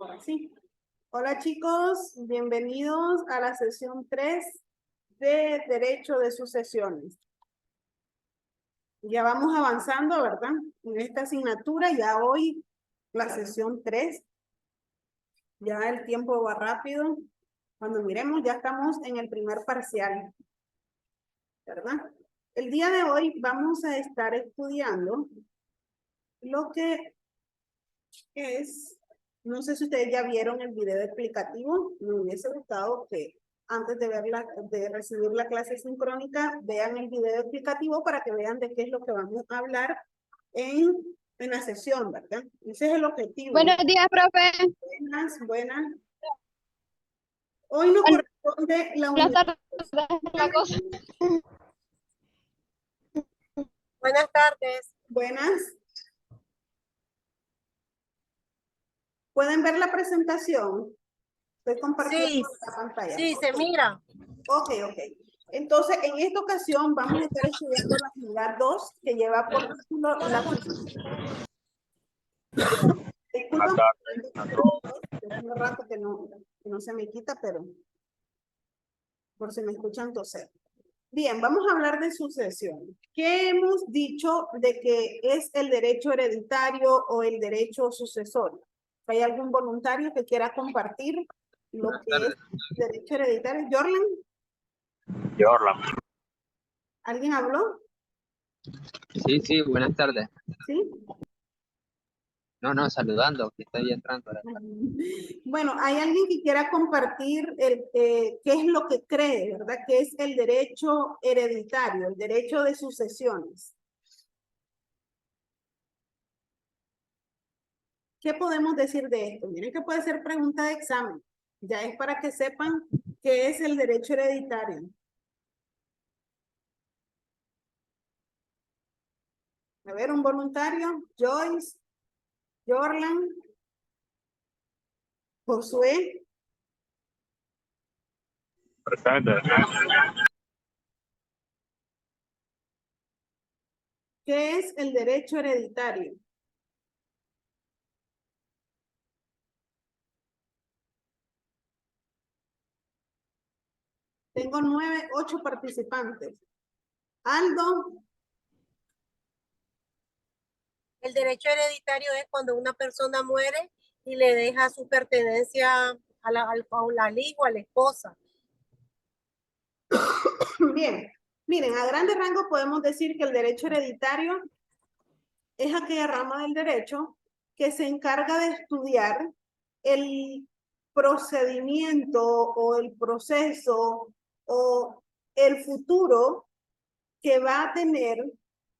Ahora sí. Hola chicos, bienvenidos a la sesión 3 de Derecho de Sucesiones. Ya vamos avanzando, ¿verdad? En esta asignatura, ya hoy la sesión 3. Ya el tiempo va rápido. Cuando miremos, ya estamos en el primer parcial, ¿verdad? El día de hoy vamos a estar estudiando lo que es, no sé si ustedes ya vieron el video explicativo. Me hubiese gustado que antes de de recibir la clase sincrónica, vean el video explicativo para que vean de qué es lo que vamos a hablar en la sesión, ¿verdad? Ese es el objetivo. Buenos días, profe. Buenas, buenas. Hoy nos corresponde la Buenas unidad. tardes, la cosa. Buenas tardes. Buenas. ¿Pueden ver la presentación? Estoy compartiendo la pantalla. Sí, se mira. Ok. Entonces, en esta ocasión vamos a estar estudiando la unidad 2, que lleva por título la disculpa, hace un rato que no se me quita, pero por si me escuchan toser. Bien, vamos a hablar de sucesión. ¿Qué hemos dicho de que es el derecho hereditario o el derecho sucesorio? ¿Hay algún voluntario que quiera compartir lo que es derecho hereditario? ¿Jorlan? ¿Alguien habló? Sí, buenas tardes. ¿Sí? No, saludando, que estoy entrando. Bueno, ¿hay alguien que quiera compartir qué es lo que cree, verdad? ¿Qué es el derecho hereditario, el derecho de sucesiones? ¿Qué podemos decir de esto? Miren que puede ser pregunta de examen. Ya es para que sepan qué es el derecho hereditario. A ver, un voluntario. Joyce, Jorlan, Josué. Presente. ¿Qué es el derecho hereditario? Tengo 8 participantes. Aldo. El derecho hereditario es cuando una persona muere y le deja su pertenencia a al hijo, a la esposa. Bien, miren, a grandes rasgos podemos decir que el derecho hereditario es aquella rama del derecho que se encarga de estudiar el procedimiento o el proceso o el futuro que va a tener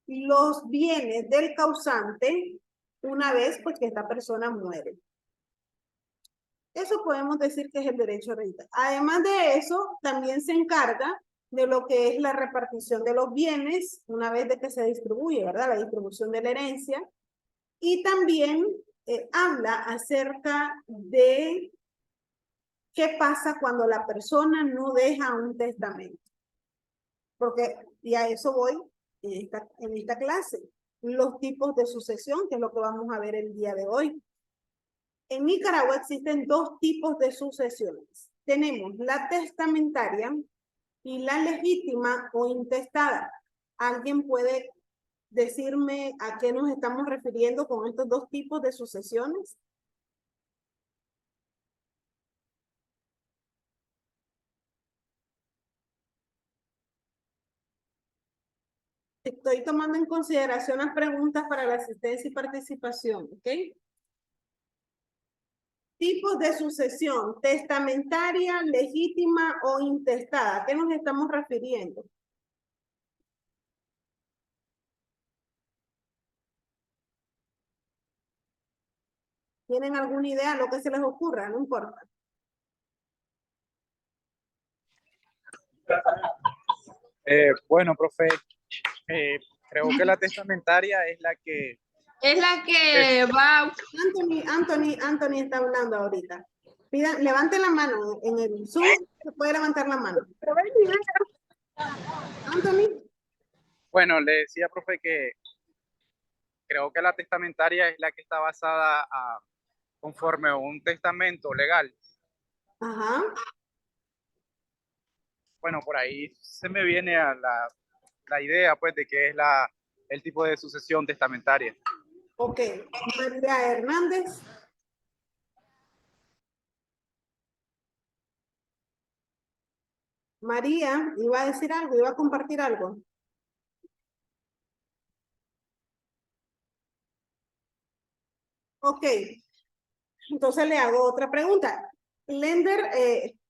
los bienes del causante una vez pues que esta persona muere. Eso podemos decir que es el derecho hereditario. Además de eso, también se encarga de lo que es la repartición de los bienes una vez de que se distribuye, ¿verdad? La distribución de la herencia. Y también habla acerca de qué pasa cuando la persona no deja un testamento. Porque, y a eso voy en esta clase, los tipos de sucesión, que es lo que vamos a ver el día de hoy. En Nicaragua existen 2 tipos de sucesiones. Tenemos la testamentaria y la legítima o intestada. ¿Alguien puede decirme a qué nos estamos refiriendo con estos 2 tipos de sucesiones? Estoy tomando en consideración las preguntas para la asistencia y participación, ¿ok? Tipos de sucesión, testamentaria, legítima o intestada. ¿A qué nos estamos refiriendo? ¿Tienen alguna idea? Lo que se les ocurra, no importa. Bueno, profe, creo que la testamentaria es la que... Es la que va... Anthony está hablando ahorita. Levante la mano en el Zoom, se puede levantar la mano. Anthony. Bueno, le decía, profe, que creo que la testamentaria es la que está basada conforme a un testamento legal. Ajá. Bueno, por ahí se me viene a la idea, pues, de que es el tipo de sucesión testamentaria. Ok. María Hernández. María, iba a decir algo, iba a compartir algo. Ok. Entonces le hago otra pregunta. Lender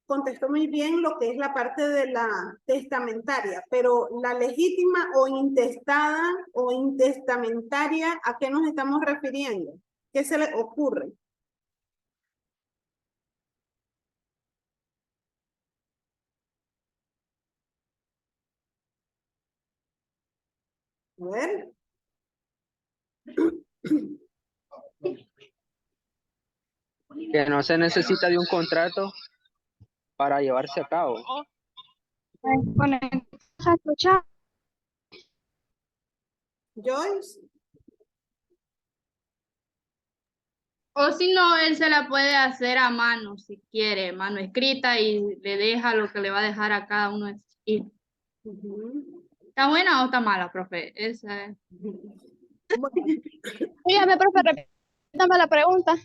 contestó muy bien lo que es la parte de la testamentaria, pero la legítima o intestada o intestamentaria, ¿a qué nos estamos refiriendo? ¿Qué se le ocurre? A ver. Que no se necesita de un contrato para llevarse a cabo. A escuchar. Joyce. O si no, él se la puede hacer a mano, si quiere, mano escrita, y le deja lo que le va a dejar a cada uno de sus hijos. Ujú. ¿Está buena o está mala, profe? Esa es. Dígame, profe, repítame la pregunta.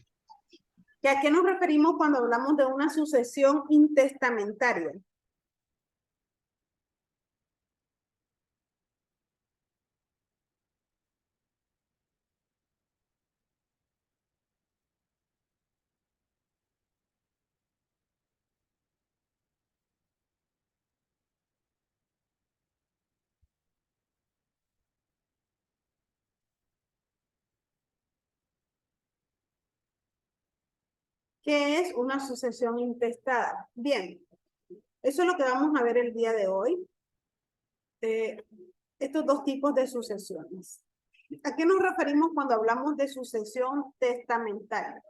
¿Que ¿A qué nos referimos cuando hablamos de una sucesión intestamentaria? ¿Qué es una sucesión intestada? Bien, eso es lo que vamos a ver el día de hoy. Estos dos tipos de sucesiones. ¿A qué nos referimos cuando hablamos de sucesión testamentaria?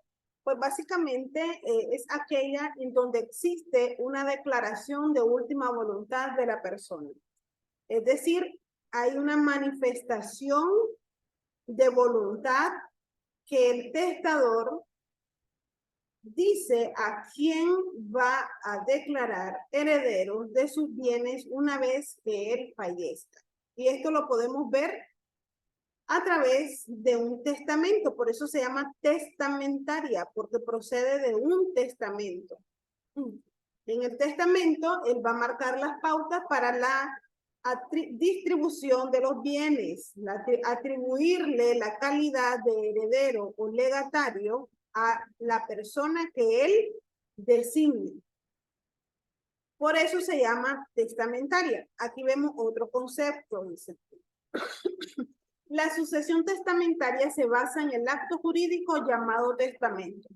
Pues básicamente es aquella en donde existe una declaración de última voluntad de la persona. Es decir, hay una manifestación de voluntad que el testador dice a quién va a declarar herederos de sus bienes una vez que él fallezca. Y esto lo podemos ver a través de un testamento, por eso se llama testamentaria, porque procede de un testamento. En el testamento, él va a marcar las pautas para la distribución de los bienes, atribuirle la calidad de heredero o legatario a la persona que él designe. Por eso se llama testamentaria. Aquí vemos otro concepto, dice. La sucesión testamentaria se basa en el acto jurídico llamado testamento.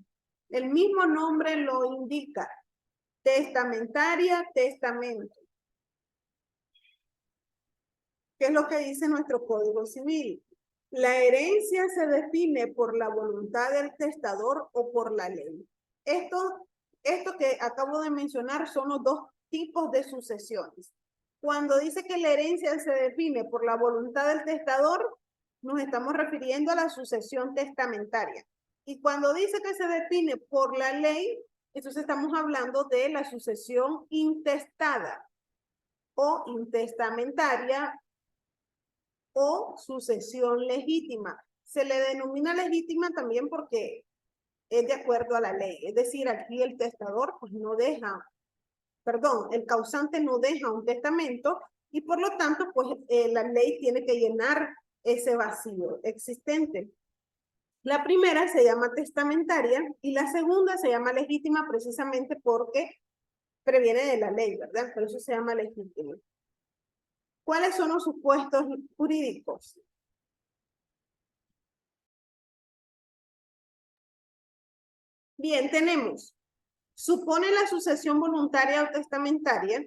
El mismo nombre lo indica. Testamentaria, testamento. ¿Qué es lo que dice nuestro Código Civil? La herencia se define por la voluntad del testador o por la ley. Esto que acabo de mencionar son los dos tipos de sucesiones. Cuando dice que la herencia se define por la voluntad del testador, nos estamos refiriendo a la sucesión testamentaria. Y cuando dice que se define por la ley, entonces estamos hablando de la sucesión intestada o intestamentaria o sucesión legítima. Se le denomina legítima también porque es de acuerdo a la ley. Es decir, aquí el testador pues no deja, perdón, el causante no deja un testamento y por lo tanto pues la ley tiene que llenar ese vacío existente. La primera se llama testamentaria y la segunda se llama legítima precisamente porque previene de la ley, ¿verdad? Por eso se llama legítima. ¿Cuáles son los supuestos jurídicos? Bien, tenemos, supone la sucesión voluntaria o testamentaria,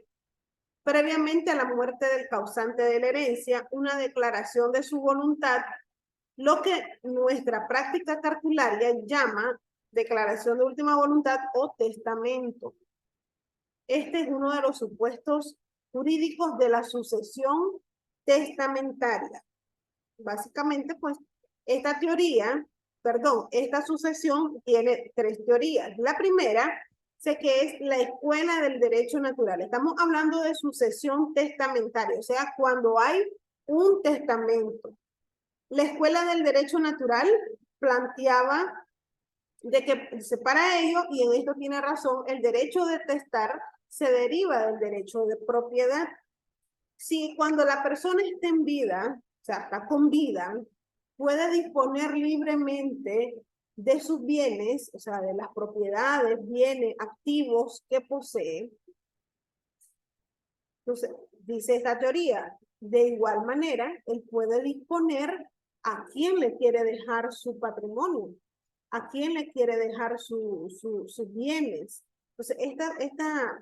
previamente a la muerte del causante de la herencia, una declaración de su voluntad, lo que nuestra práctica cartularia llama declaración de última voluntad o testamento. Este es uno de los supuestos jurídicos de la sucesión testamentaria. Básicamente, pues, esta teoría perdón, esta sucesión tiene 3 teorías. La primera, sé que es la escuela del derecho natural. Estamos hablando de sucesión testamentaria, o sea, cuando hay un testamento. La escuela del derecho natural planteaba de que para ello, y en esto tiene razón, el derecho de testar se deriva del derecho de propiedad. Si cuando la persona está en vida, o sea, está con vida, puede disponer libremente de sus bienes, o sea, de las propiedades, bienes, activos que posee. Entonces, dice esta teoría, de igual manera, él puede disponer a quién le quiere dejar su patrimonio, a quién le quiere dejar sus bienes. Entonces,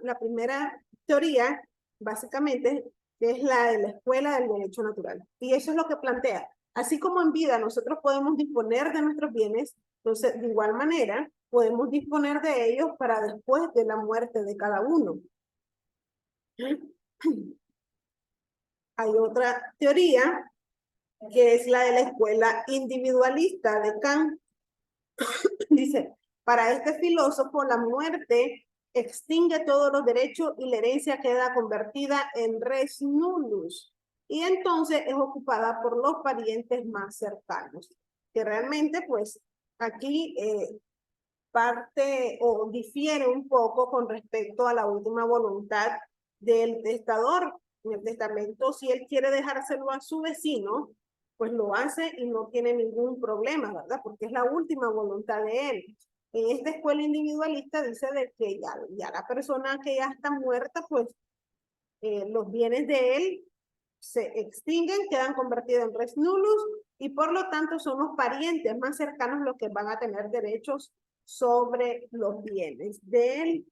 la primera teoría, básicamente, es la de la escuela del derecho natural. Y eso es lo que plantea. Así como en vida nosotros podemos disponer de nuestros bienes, entonces, de igual manera, podemos disponer de ellos para después de la muerte de cada uno. Hay otra teoría que es la de la escuela individualista de Kant. Dice, para este filósofo la muerte extingue todos los derechos y la herencia queda convertida en res nullus y entonces es ocupada por los parientes más cercanos, que realmente pues aquí parte o difiere un poco con respecto a la última voluntad del testador. En el testamento, si él quiere dejárselo a su vecino, pues lo hace y no tiene ningún problema, ¿verdad? Porque es la última voluntad de él. En esta escuela individualista dice de que ya la persona que ya está muerta, pues los bienes de él se extinguen, quedan convertidos en res nullus y por lo tanto son los parientes más cercanos los que van a tener derechos sobre los bienes de él.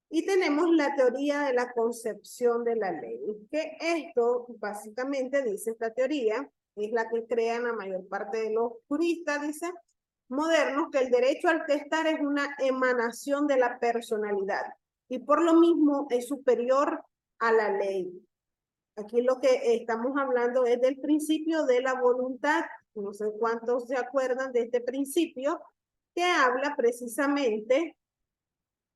Y tenemos la teoría de la concepción de la ley, que esto básicamente dice esta teoría, es la que crean la mayor parte de los juristas, dice, modernos, que el derecho al testar es una emanación de la personalidad y por lo mismo es superior a la ley. Aquí lo que estamos hablando es del principio de la voluntad. No sé cuántos se acuerdan de este principio que habla precisamente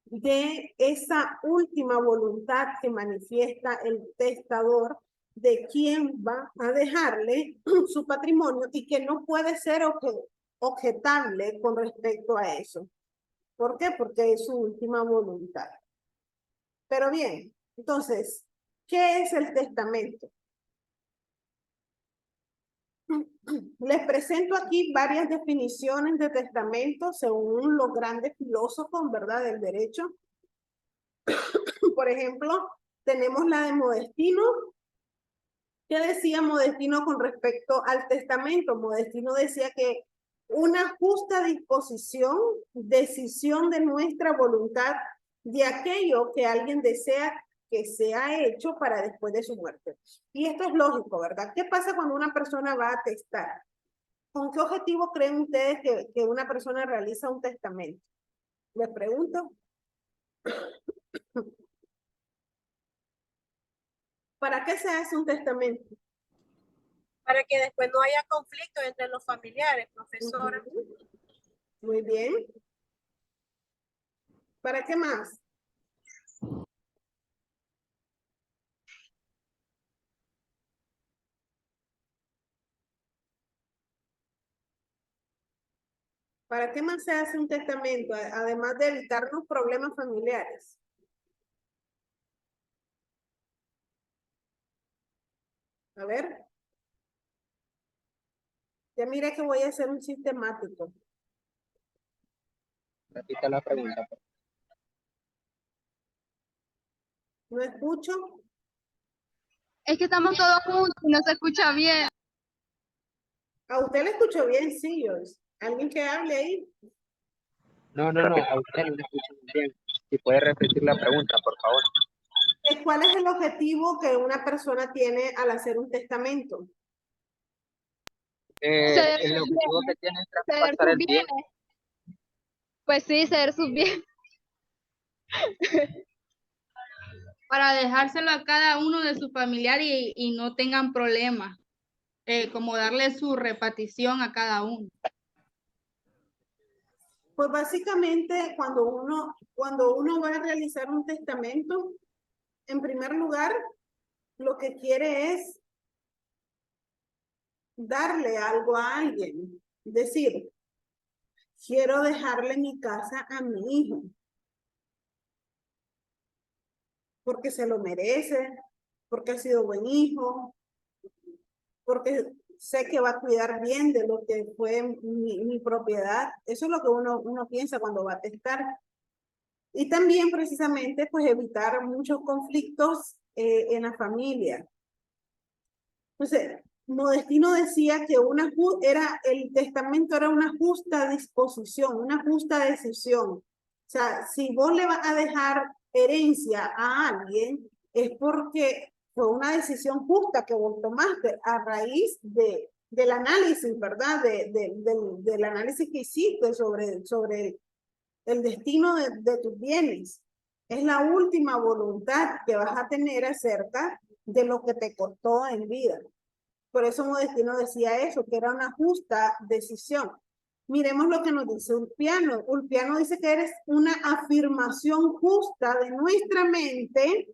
de esa última voluntad que manifiesta el testador de quién va a dejarle su patrimonio y que no puede ser objetable con respecto a eso. ¿Por qué? Porque es su última voluntad. Pero bien, entonces, ¿qué es el testamento? Les presento aquí varias definiciones de testamento según los grandes filósofos, ¿verdad?, del derecho. Por ejemplo, tenemos la de Modestino. ¿Qué decía Modestino con respecto al testamento? Modestino decía que una justa disposición, decisión de nuestra voluntad de aquello que alguien desea que sea hecho para después de su muerte. Y esto es lógico, ¿verdad? ¿Qué pasa cuando una persona va a testar? ¿Con qué objetivo creen ustedes que una persona realiza un testamento? Les pregunto. ¿Para qué se hace un testamento? Para que después no haya conflicto entre los familiares, profesora. Muy bien. ¿Para qué más? ¿Para qué más se hace un testamento? Además de evitarnos problemas familiares. A ver. Ya mire que voy a hacer un sistemático. Repita la pregunta. ¿No escucho? Es que estamos todos juntos y no se escucha bien. ¿A usted le escucho bien? Sí, Joyce. ¿Alguien que hable ahí? No, a usted no le escucho muy bien. Si puede repetir la pregunta, por favor. ¿Cuál es el objetivo que una persona tiene al hacer un testamento? Ceder El sus objetivo que bienes, tiene es ceder traspasar sus el bien. bienes. Pues sí, ceder sus bienes. Para dejárselo a cada uno de sus familiares y no tengan problemas, como darle su repartición a cada uno. Pues básicamente cuando uno va a realizar un testamento, en primer lugar, lo que quiere es darle algo a alguien. Decir, quiero dejarle mi casa a mi hijo. Porque se lo merece, porque ha sido buen hijo, porque sé que va a cuidar bien de lo que fue mi propiedad. Eso es lo que uno piensa cuando va a testar. Y también precisamente pues evitar muchos conflictos en la familia. Entonces, Modestino decía que el testamento era una justa disposición, una justa decisión. O sea, si vos le vas a dejar herencia a alguien, es porque fue una decisión justa que vos tomaste a raíz del análisis, ¿verdad? Del análisis que hiciste sobre el destino de tus bienes. Es la última voluntad que vas a tener acerca de lo que te costó en vida. Por eso Modestino decía eso, que era una justa decisión. Miremos lo que nos dice Ulpiano. Ulpiano dice que eres una afirmación justa de nuestra mente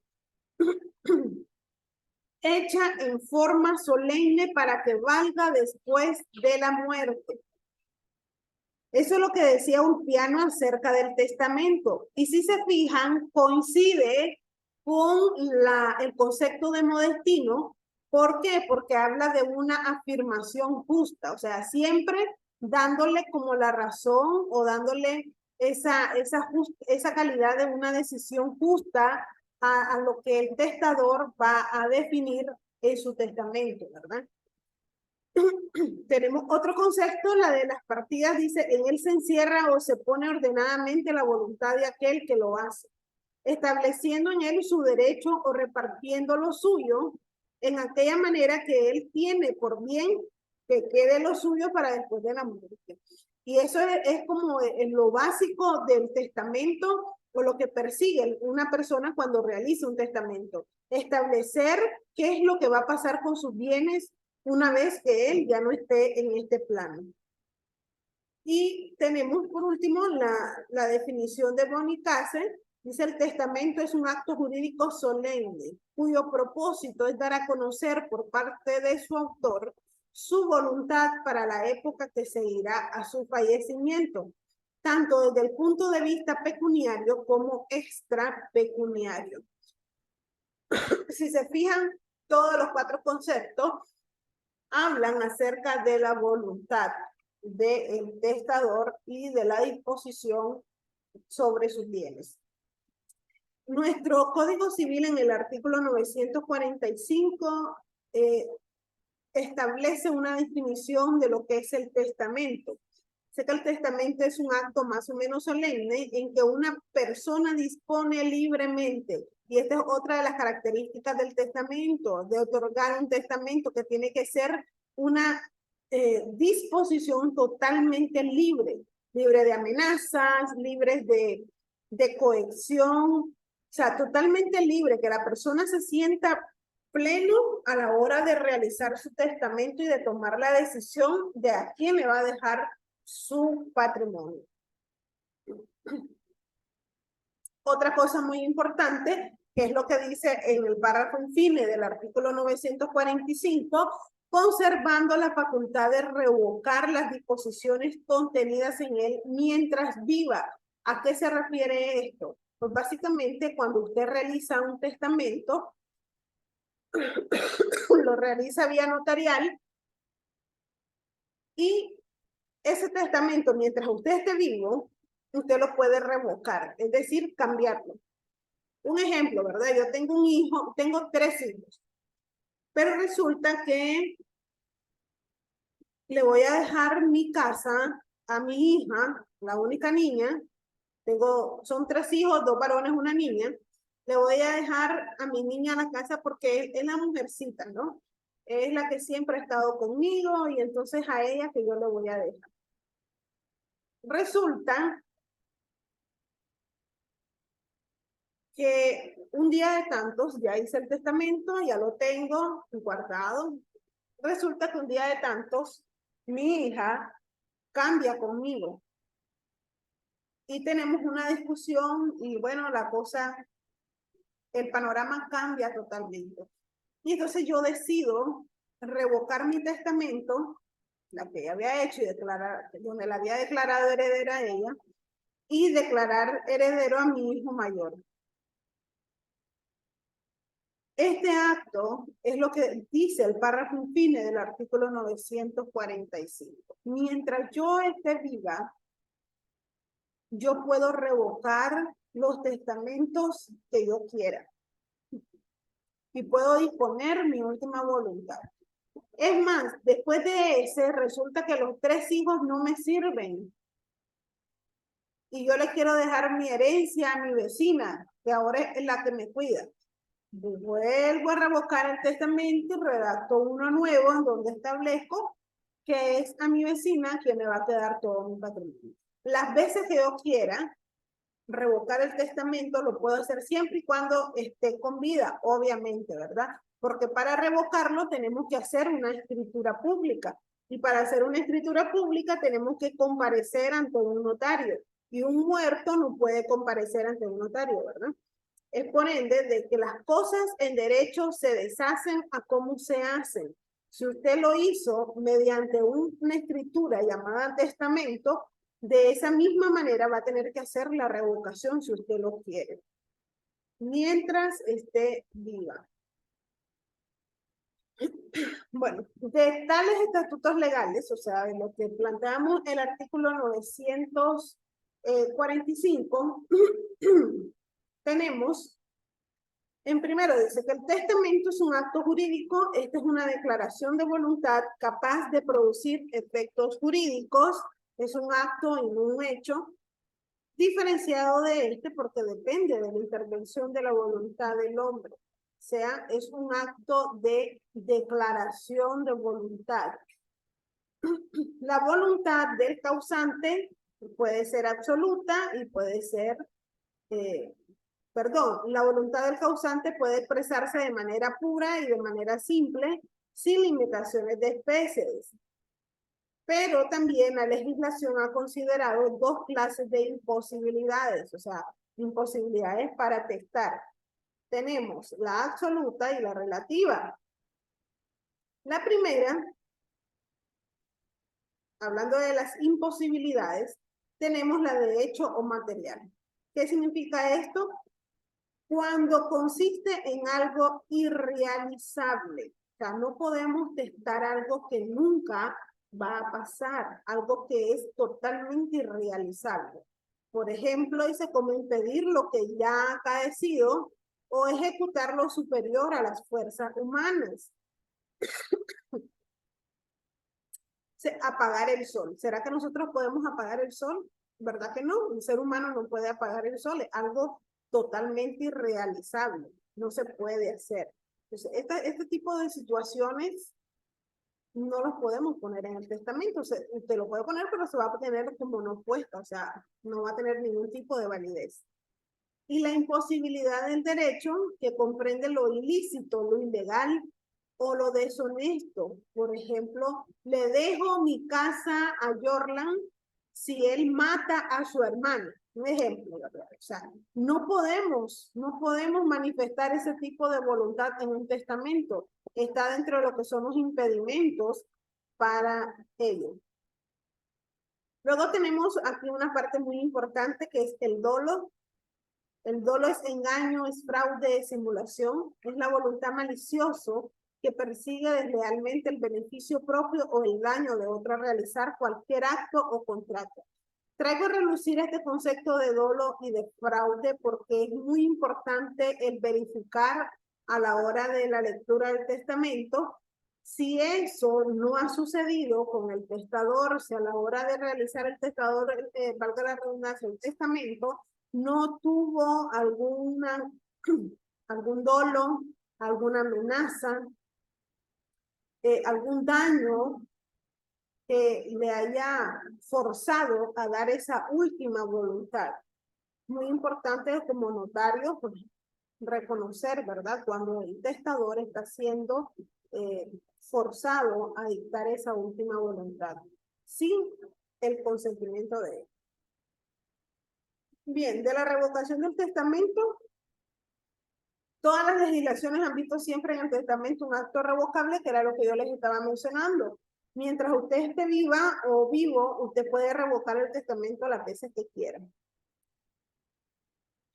hecha en forma solemne para que valga después de la muerte. Eso es lo que decía Ulpiano acerca del testamento. Y si se fijan, coincide con el concepto de Modestino. ¿Por qué? Porque habla de una afirmación justa, o sea, siempre dándole como la razón o dándole esa calidad de una decisión justa a lo que el testador va a definir en su testamento, ¿verdad? Tenemos otro concepto, la de las partidas, dice, en él se encierra o se pone ordenadamente la voluntad de aquel que lo hace, estableciendo en él su derecho o repartiendo lo suyo en aquella manera que él tiene por bien que quede lo suyo para después de la muerte. Y eso es como lo básico del testamento o lo que persigue una persona cuando realiza un testamento. Establecer qué es lo que va a pasar con sus bienes una vez que él ya no esté en este plano. Y tenemos por último la definición de Bonicace. Dice, el testamento es un acto jurídico solemne, cuyo propósito es dar a conocer por parte de su autor su voluntad para la época que seguirá a su fallecimiento, tanto desde el punto de vista pecuniario como extrapecuniario. Si se fijan, todos los cuatro conceptos hablan acerca de la voluntad del testador y de la disposición sobre sus bienes. Nuestro Código Civil en el artículo 945 establece una definición de lo que es el testamento. Sé que el testamento es un acto más o menos solemne en que una persona dispone libremente, y esta es otra de las características del testamento, de otorgar un testamento, que tiene que ser una disposición totalmente libre, libre de amenazas, libre de coerción, o sea, totalmente libre, que la persona se sienta pleno a la hora de realizar su testamento y de tomar la decisión de a quién le va a dejar su patrimonio. Otra cosa muy importante, que es lo que dice en el párrafo infine del artículo 945, conservando la facultad de revocar las disposiciones contenidas en él mientras viva. ¿A qué se refiere esto? Pues básicamente cuando usted realiza un testamento, lo realiza vía notarial y ese testamento, mientras usted esté vivo, usted lo puede revocar, es decir, cambiarlo. Un ejemplo, ¿verdad? Yo tengo un hijo, tengo 3 hijos, pero resulta que le voy a dejar mi casa a mi hija, la única niña. Son 3 hijos, 2 varones, una niña. Le voy a dejar a mi niña la casa porque es la mujercita, ¿no? Es la que siempre ha estado conmigo y entonces a ella que yo le voy a dejar. Resulta que un día de tantos, ya hice el testamento, ya lo tengo guardado. Resulta que un día de tantos, mi hija cambia conmigo. y tenemos una discusión y bueno, la cosa, el panorama cambia totalmente. Y entonces yo decido revocar mi testamento, la que ella había hecho y declarar, donde la había declarado heredera a ella, y declarar heredero a mi hijo mayor. Este acto es lo que dice el párrafo fine del artículo 945. Mientras yo esté viva, yo puedo revocar los testamentos que yo quiera y puedo disponer mi última voluntad. Es más, después de ese, resulta que los 3 hijos no me sirven y yo le quiero dejar mi herencia a mi vecina, que ahora es la que me cuida. Vuelvo a revocar el testamento y redacto uno nuevo en donde establezco que es a mi vecina quien me va a quedar todo mi patrimonio. Las veces que yo quiera revocar el testamento lo puedo hacer siempre y cuando esté con vida, obviamente, ¿verdad? Porque para revocarlo tenemos que hacer una escritura pública y para hacer una escritura pública tenemos que comparecer ante un notario y un muerto no puede comparecer ante un notario, ¿verdad? Es por ende de que las cosas en derecho se deshacen a cómo se hacen. Si usted lo hizo mediante una escritura llamada testamento, de esa misma manera va a tener que hacer la revocación si usted lo quiere, mientras esté viva. Bueno, de tales estatutos legales, o sea, de lo que planteamos el artículo 945, tenemos, en primero dice que el testamento es un acto jurídico, esta es una declaración de voluntad capaz de producir efectos jurídicos, es un acto y no un hecho, diferenciado de este porque depende de la intervención de la voluntad del hombre. O sea, es un acto de declaración de voluntad. La voluntad del causante puede ser absoluta y puede ser, la voluntad del causante puede expresarse de manera pura y de manera simple, sin limitaciones de especies. Pero también la legislación ha considerado 2 clases de imposibilidades, o sea, imposibilidades para testar. Tenemos la absoluta y la relativa. La primera, hablando de las imposibilidades, tenemos la de hecho o material. ¿Qué significa esto? Cuando consiste en algo irrealizable. O sea, no podemos testar algo que nunca va a pasar, algo que es totalmente irrealizable. Por ejemplo, dice cómo impedir lo que ya ha acaecido o ejecutar lo superior a las fuerzas humanas. Apagar el sol. ¿Será que nosotros podemos apagar el sol? ¿Verdad que no? Un ser humano no puede apagar el sol. Es algo totalmente irrealizable. No se puede hacer. Entonces, este tipo de situaciones no los podemos poner en el testamento. O sea, usted lo puede poner, pero se va a tener como no puesta. O sea, no va a tener ningún tipo de validez. Y la imposibilidad del derecho, que comprende lo ilícito, lo ilegal o lo deshonesto. Por ejemplo, le dejo mi casa a Jorlan si él mata a su hermano. Un ejemplo, ¿verdad? O sea, no podemos manifestar ese tipo de voluntad en un testamento. Está dentro de lo que son los impedimentos para ello. Luego tenemos aquí una parte muy importante que es el dolo. El dolo es engaño, es fraude, es simulación, es la voluntad malicioso que persigue deslealmente el beneficio propio o el daño de otro a realizar cualquier acto o contrato. Traigo a relucir este concepto de dolo y de fraude porque es muy importante el verificar a la hora de la lectura del testamento si eso no ha sucedido con el testador, si a la hora de realizar el testador, valga la redundancia, el testamento, no tuvo algún dolo, alguna amenaza, algún daño que le haya forzado a dar esa última voluntad. Muy importante como notario pues, reconocer, ¿verdad? Cuando el testador está siendo forzado a dictar esa última voluntad sin el consentimiento de él. Bien, de la revocación del testamento, todas las legislaciones han visto siempre en el testamento un acto revocable, que era lo que yo les estaba mencionando. Mientras usted esté viva o vivo, usted puede revocar el testamento las veces que quiera.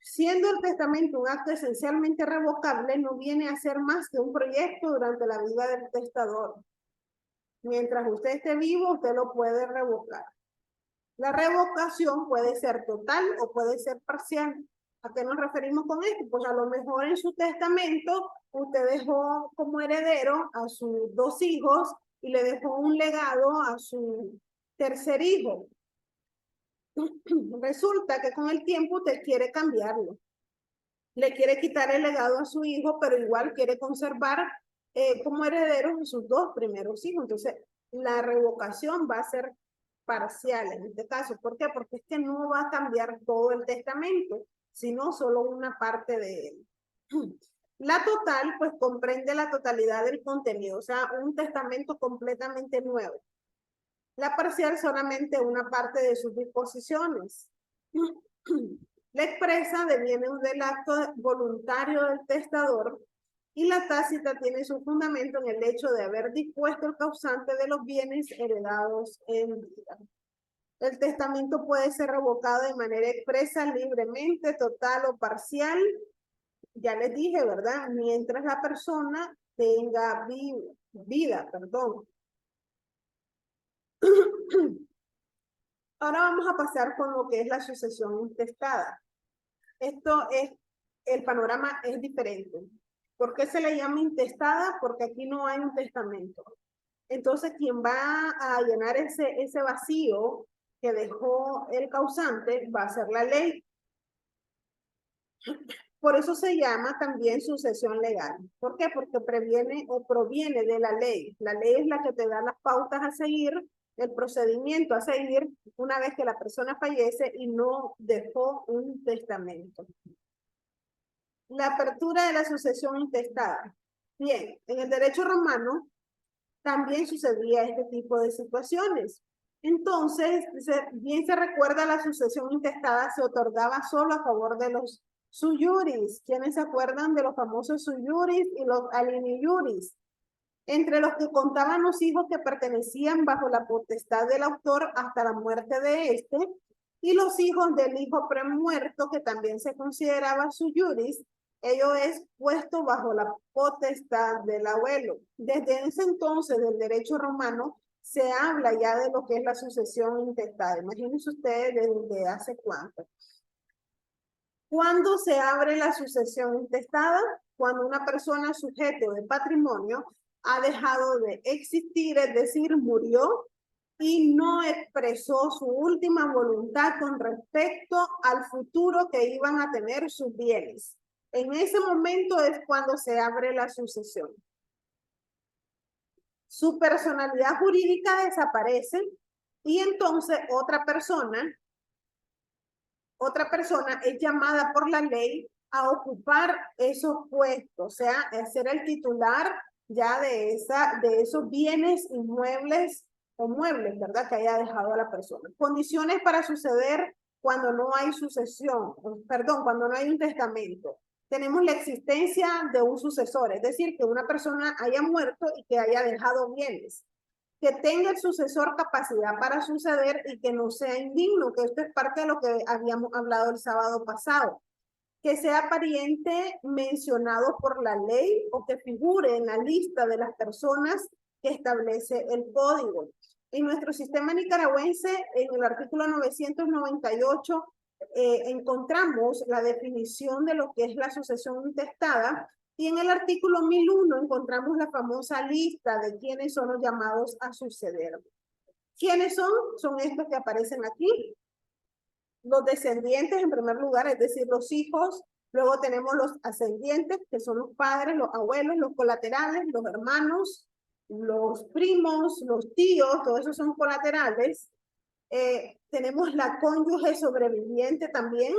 Siendo el testamento un acto esencialmente revocable, no viene a ser más que un proyecto durante la vida del testador. Mientras usted esté vivo, usted lo puede revocar. La revocación puede ser total o puede ser parcial. ¿A qué nos referimos con esto? Pues a lo mejor en su testamento usted dejó como heredero a sus 2 hijos y le dejó un legado a su tercer hijo. Resulta que con el tiempo usted quiere cambiarlo. Le quiere quitar el legado a su hijo, pero igual quiere conservar como herederos a sus 2 primeros hijos. Entonces, la revocación va a ser parcial en este caso. ¿Por qué? Porque es que no va a cambiar todo el testamento, sino solo una parte de él. La total, pues comprende la totalidad del contenido, o sea, un testamento completamente nuevo. La parcial solamente una parte de sus disposiciones. La expresa deviene del acto voluntario del testador y la tácita tiene su fundamento en el hecho de haber dispuesto el causante de los bienes heredados en vida. El testamento puede ser revocado de manera expresa, libremente, total o parcial. Ya les dije, ¿verdad? Mientras la persona tenga vida. Ahora vamos a pasar con lo que es la sucesión intestada. Esto es, el panorama es diferente. ¿Por qué se le llama intestada? Porque aquí no hay un testamento. Entonces, quien va a llenar ese vacío que dejó el causante va a ser la ley. Por eso se llama también sucesión legal. ¿Por qué? Porque previene o proviene de la ley. La ley es la que te da las pautas a seguir, el procedimiento a seguir una vez que la persona fallece y no dejó un testamento. La apertura de la sucesión intestada. Bien, en el derecho romano también sucedía este tipo de situaciones. Entonces, bien se recuerda, la sucesión intestada se otorgaba solo a favor de los sui juris. ¿Quiénes se acuerdan de los famosos sui juris y los alini juris? Entre los que contaban los hijos que pertenecían bajo la potestad del autor hasta la muerte de éste, y los hijos del hijo premuerto, que también se consideraba sui juris, ello es puesto bajo la potestad del abuelo. Desde ese entonces del derecho romano se habla ya de lo que es la sucesión intestada. Imagínense ustedes desde hace cuánto. ¿Cuándo se abre la sucesión intestada? Cuando una persona sujeto de patrimonio ha dejado de existir, es decir, murió y no expresó su última voluntad con respecto al futuro que iban a tener sus bienes. En ese momento es cuando se abre la sucesión. Su personalidad jurídica desaparece y entonces otra persona es llamada por la ley a ocupar esos puestos, o sea, a ser el titular ya de esos bienes inmuebles o muebles, ¿verdad? Que haya dejado a la persona. Condiciones para suceder cuando no hay sucesión, perdón, cuando no hay un testamento. Tenemos la existencia de un sucesor, es decir, que una persona haya muerto y que haya dejado bienes. Que tenga el sucesor capacidad para suceder y que no sea indigno, que esto es parte de lo que habíamos hablado el sábado pasado. Que sea pariente mencionado por la ley o que figure en la lista de las personas que establece el código. En nuestro sistema nicaragüense, en el artículo 998, encontramos la definición de lo que es la sucesión intestada, y en el artículo 1001 encontramos la famosa lista de quienes son los llamados a suceder. ¿Quiénes son? Son estos que aparecen aquí. Los descendientes en primer lugar, es decir, los hijos. Luego tenemos los ascendientes, que son los padres, los abuelos, los colaterales, los hermanos, los primos, los tíos, todos esos son colaterales. Tenemos la cónyuge sobreviviente también,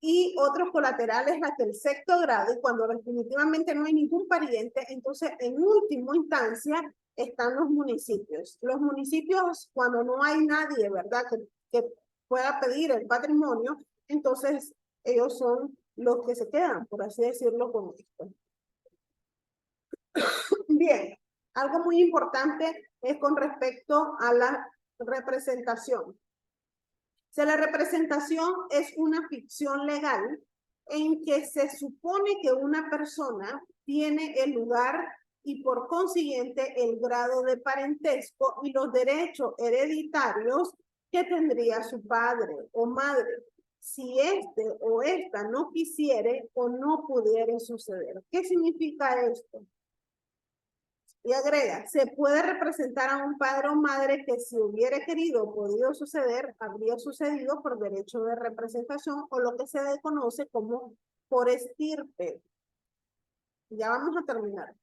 y otros colaterales hasta el 6º grado, y cuando definitivamente no hay ningún pariente, entonces en última instancia están los municipios. Los municipios, cuando no hay nadie, ¿verdad?, que pueda pedir el patrimonio, entonces ellos son los que se quedan, por así decirlo, con esto. Bien, algo muy importante es con respecto a la representación. Si la representación es una ficción legal en que se supone que una persona tiene el lugar y por consiguiente el grado de parentesco y los derechos hereditarios que tendría su padre o madre, si este o esta no quisiere o no pudiera suceder. ¿Qué significa esto? Y agrega, se puede representar a un padre o madre que si hubiera querido o podido suceder, habría sucedido por derecho de representación o lo que se conoce como por estirpe. Ya vamos a terminar.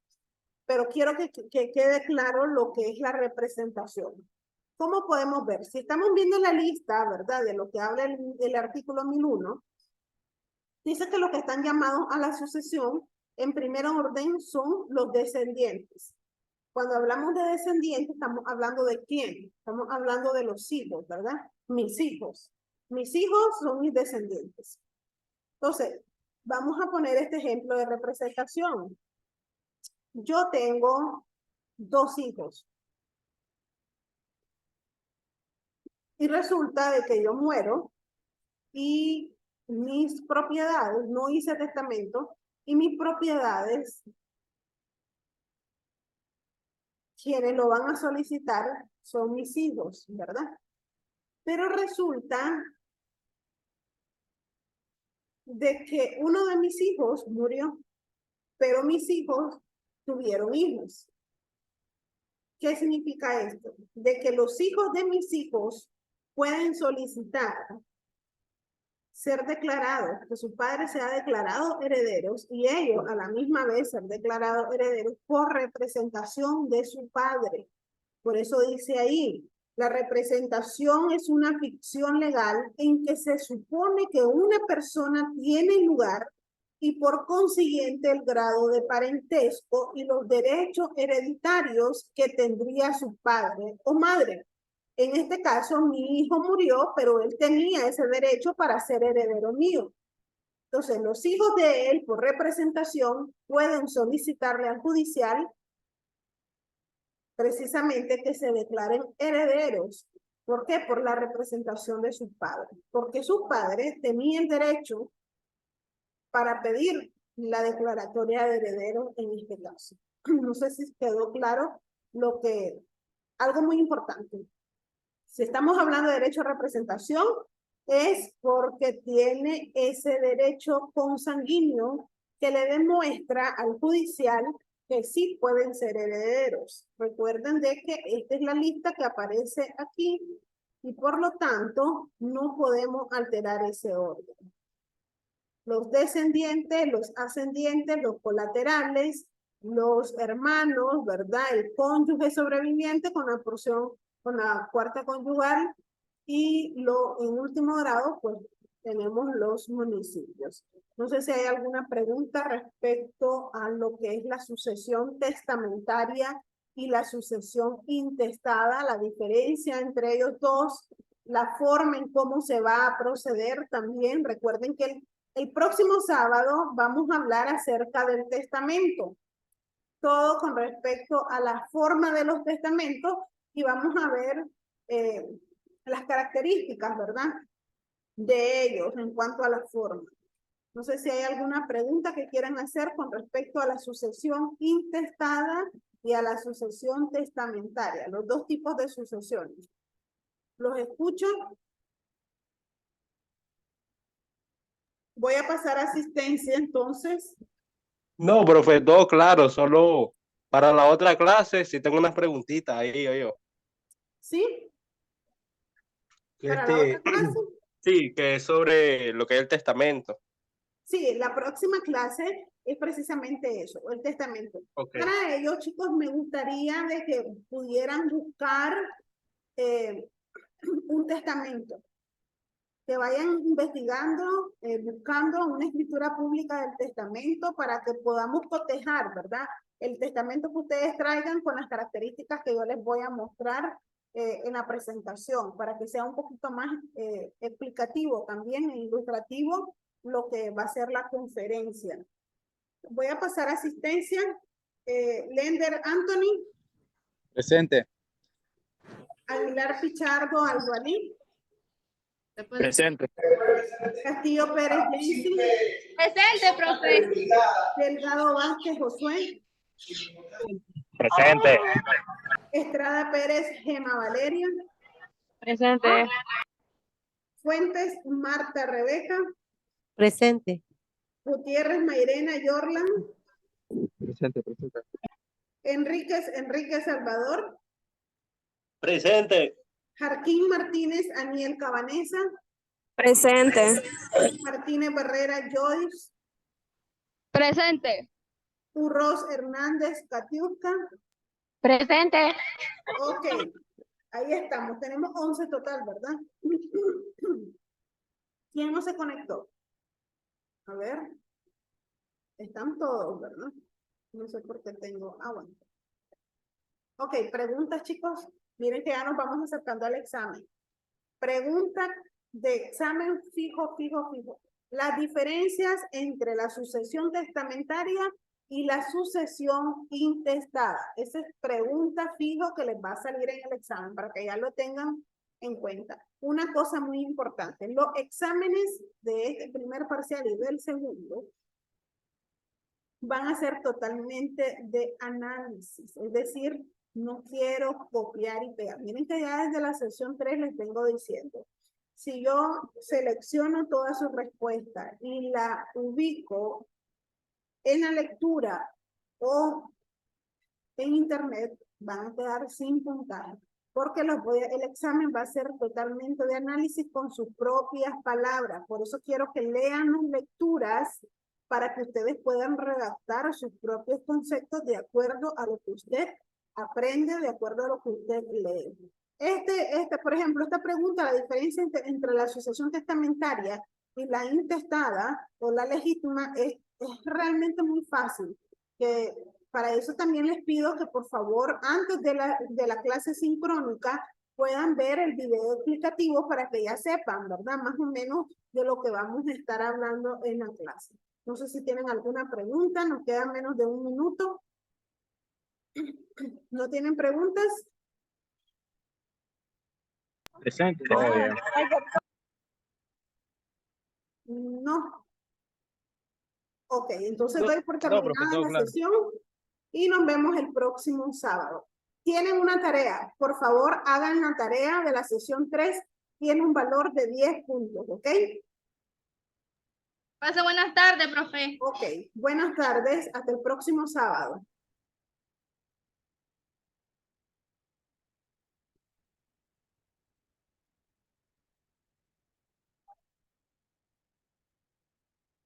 Pero quiero que quede claro lo que es la representación. ¿Cómo podemos ver? Si estamos viendo la lista, ¿verdad? De lo que habla el artículo 1001, dice que los que están llamados a la sucesión en primer orden son los descendientes. Cuando hablamos de descendientes, estamos hablando de quién. Estamos hablando de los hijos, ¿verdad? Mis hijos. Mis hijos son mis descendientes. Entonces, vamos a poner este ejemplo de representación. Yo tengo 2 hijos. Y resulta de que yo muero y mis propiedades, no hice testamento, y mis propiedades, quienes lo van a solicitar son mis hijos, ¿verdad? Pero resulta de que uno de mis hijos murió, pero mis hijos tuvieron hijos. ¿Qué significa esto? De que los hijos de mis hijos pueden solicitar ser declarados, que su padre sea declarado herederos y ellos a la misma vez ser declarados herederos por representación de su padre. Por eso dice ahí, la representación es una ficción legal en que se supone que una persona tiene lugar y por consiguiente el grado de parentesco y los derechos hereditarios que tendría su padre o madre. En este caso, mi hijo murió, pero él tenía ese derecho para ser heredero mío. Entonces, los hijos de él, por representación, pueden solicitarle al judicial precisamente que se declaren herederos. ¿Por qué? Por la representación de sus padres. Porque sus padres tenían derecho para pedir la declaratoria de heredero en este caso. No sé si quedó claro lo que... Algo muy importante. Si estamos hablando de derecho a representación, es porque tiene ese derecho consanguíneo que le demuestra al judicial que sí pueden ser herederos. Recuerden de que esta es la lista que aparece aquí y por lo tanto no podemos alterar ese orden. Los descendientes, los ascendientes, los colaterales, los hermanos, ¿verdad? El cónyuge sobreviviente con la porción, con la cuarta conyugal y en último grado, pues tenemos los municipios. No sé si hay alguna pregunta respecto a lo que es la sucesión testamentaria y la sucesión intestada, la diferencia entre ellos dos, la forma en cómo se va a proceder también. Recuerden que el próximo sábado vamos a hablar acerca del testamento, todo con respecto a la forma de los testamentos y vamos a ver las características, ¿verdad? De ellos en cuanto a la forma. No sé si hay alguna pregunta que quieran hacer con respecto a la sucesión intestada y a la sucesión testamentaria, los dos tipos de sucesiones. ¿Los escucho? Voy a pasar a asistencia entonces. No, profe, todo claro, solo para la otra clase, si tengo unas preguntitas ahí, yo. ¿Sí? ¿Para la otra clase? Sí, que es sobre lo que es el testamento. Sí, la próxima clase es precisamente eso, el testamento. Okay. Para ello, chicos, me gustaría de que pudieran buscar un testamento. Que vayan investigando, buscando una escritura pública del testamento para que podamos cotejar, ¿verdad? El testamento que ustedes traigan con las características que yo les voy a mostrar en la presentación, para que sea un poquito más explicado. explicativo también, en ilustrativo, lo que va a ser la conferencia. Voy a pasar a asistencia. Lender Anthony, Presente. Aguilar Pichardo Aldualí, Presente. Castillo Pérez Jensi, Presente, profe. Delgado Vázquez Josué, Presente. Estrada Pérez Gema Valeria, Presente. Fuentes Marta Rebeca, Presente. Gutiérrez Mairena Yorlan, Presente. Enríquez Enrique Salvador, Presente. Jarquín Martínez Aniel Cabanesa, Presente. Martínez Barrera Joyce, Presente. Urroz Hernández Catiusca. Presente. Ok, ahí estamos. Tenemos 11 total, ¿verdad? ¿Quién no se conectó? A ver. Están todos, ¿verdad? No sé por qué tengo. Ah, bueno. Ok, preguntas, chicos. Miren que ya nos vamos acercando al examen. Pregunta de examen fijo. Las diferencias entre la sucesión testamentaria y la sucesión intestada. Esa es pregunta fijo que les va a salir en el examen para que ya lo tengan en cuenta. Una cosa muy importante, los exámenes de este primer parcial y del segundo van a ser totalmente de análisis, es decir, no quiero copiar y pegar. Miren que ya desde la sesión 3 les vengo diciendo, si yo selecciono todas sus respuestas y la ubico en la lectura o en internet, van a quedar sin puntaje, porque el examen va a ser totalmente de análisis con sus propias palabras. Por eso quiero que lean las lecturas para que ustedes puedan redactar sus propios conceptos de acuerdo a lo que usted aprende, de acuerdo a lo que usted lee. Por ejemplo, esta pregunta, la diferencia entre la sucesión testamentaria y la intestada o la legítima es realmente muy fácil. Que para eso también les pido que por favor, antes de la clase sincrónica, puedan ver el video explicativo para que ya sepan, ¿verdad? Más o menos de lo que vamos a estar hablando en la clase. No sé si tienen alguna pregunta, nos queda menos de 1 minuto. ¿No tienen preguntas? Presente. No. Ok, entonces doy por profe, terminada todo la claro. sesión y nos vemos el próximo sábado. Tienen una tarea, por favor hagan la tarea de la sesión 3, tiene un valor de 10 puntos, ¿ok? Pase buenas tardes, profe. Ok, buenas tardes, hasta el próximo sábado.